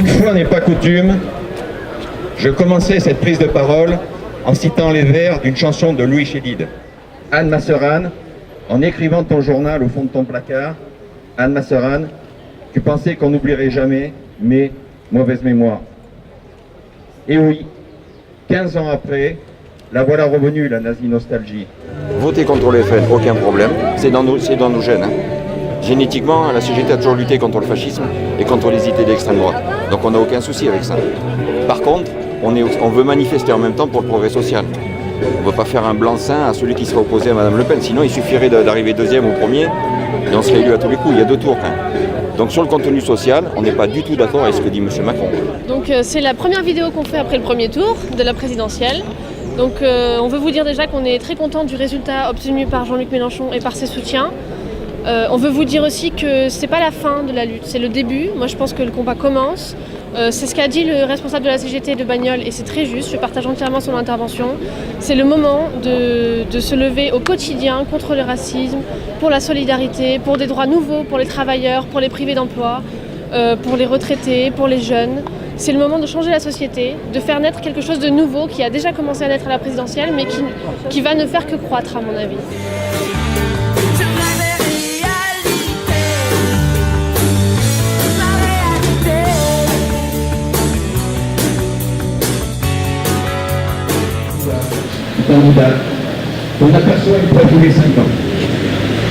Une fois n'est pas coutume, je commençais cette prise de parole en citant les vers d'une chanson de Louis Chédid. Anne, ma sœur Anne, en écrivant ton journal au fond de ton placard, Anne, ma sœur Anne, tu pensais qu'on n'oublierait jamais, mais mauvaise mémoire. Et oui, 15 ans après, la voilà revenue, la nazie nostalgie. Voter contre les FN, aucun problème, c'est dans nos gènes. Génétiquement, la CGT a toujours lutté contre le fascisme et contre les idées d'extrême droite. Donc on n'a aucun souci avec ça. Par contre, on veut manifester en même temps pour le progrès social. On ne veut pas faire un blanc-seing à celui qui sera opposé à Mme Le Pen. Sinon, il suffirait d'arriver deuxième ou premier et on serait élu à tous les coups. Il y a 2 tours. Donc sur le contenu social, on n'est pas du tout d'accord avec ce que dit M. Macron. Donc c'est la première vidéo qu'on fait après le premier tour de la présidentielle. Donc on veut vous dire déjà qu'on est très content du résultat obtenu par Jean-Luc Mélenchon et par ses soutiens. On veut vous dire aussi que c'est pas la fin de la lutte, c'est le début. Moi je pense que le combat commence. C'est ce qu'a dit le responsable de la CGT de Bagnoles et c'est très juste, je partage entièrement son intervention. C'est le moment de se lever au quotidien contre le racisme, pour la solidarité, pour des droits nouveaux pour les travailleurs, pour les privés d'emploi, pour les retraités, pour les jeunes. C'est le moment de changer la société, de faire naître quelque chose de nouveau qui a déjà commencé à naître à la présidentielle mais qui va ne faire que croître à mon avis. Candidat, on aperçoit une fois tous les 5 ans.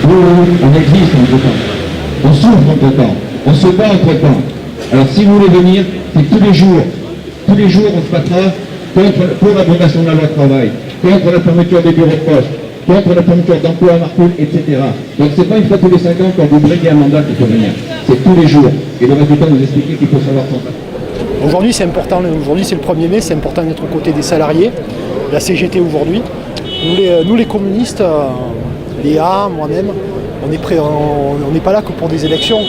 Oui, on existe entre temps, on souffre entre temps, on se bat entre temps. Alors si vous voulez venir, c'est tous les jours on se battra pour l'abrogation de la loi de travail, contre la fermeture des bureaux de poste, contre la fermeture d'emplois à Marcoule, etc. Donc c'est pas une fois tous les 5 ans quand vous briguez un mandat qu'il faut venir, c'est tous les jours. Et le résultat nous expliquer qu'il faut savoir son battre. Aujourd'hui c'est important, aujourd'hui c'est le 1er mai, c'est important d'être aux côtés des salariés. La CGT aujourd'hui. Nous les communistes, Léa, moi-même, on n'est pas là que pour des élections.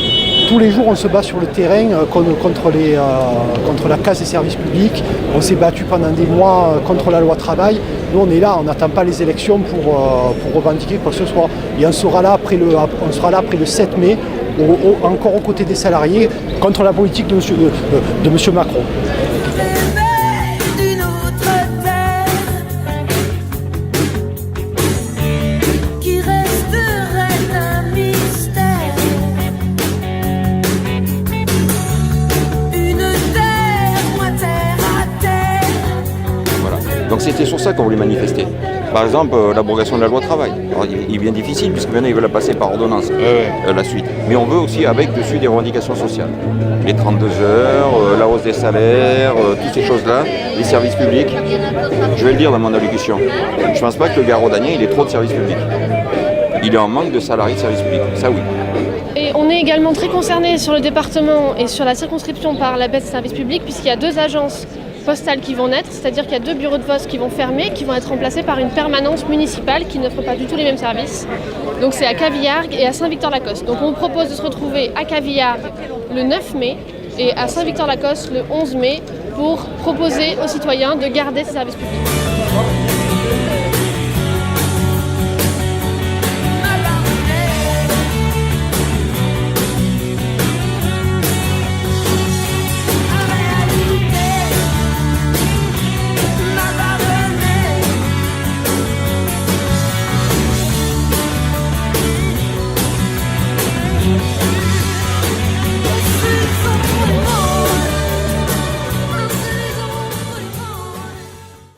Tous les jours on se bat sur le terrain contre la casse des services publics. On s'est battu pendant des mois contre la loi travail. Nous on est là, on n'attend pas les élections pour revendiquer quoi que ce soit. Et on sera là après le 7 mai, encore aux côtés des salariés, contre la politique de M. Macron. Donc c'était sur ça qu'on voulait manifester. Par exemple, l'abrogation de la loi travail. Alors, il est bien difficile puisque maintenant ils veulent la passer par ordonnance, la suite. Mais on veut aussi avec dessus des revendications sociales. Les 32 heures, la hausse des salaires, toutes ces choses-là, les services publics. Je vais le dire dans mon allocution. Je ne pense pas que le gars Rodanier, il ait trop de services publics. Il est en manque de salariés de services publics, ça oui. Et on est également très concerné sur le département et sur la circonscription par la baisse de services publics puisqu'il y a 2 agences postales qui vont naître, c'est-à-dire qu'il y a 2 bureaux de poste qui vont fermer, qui vont être remplacés par une permanence municipale qui n'offre pas du tout les mêmes services. Donc c'est à Cavillargues et à Saint-Victor-Lacoste. Donc on propose de se retrouver à Cavillargues le 9 mai et à Saint-Victor-Lacoste le 11 mai pour proposer aux citoyens de garder ces services publics.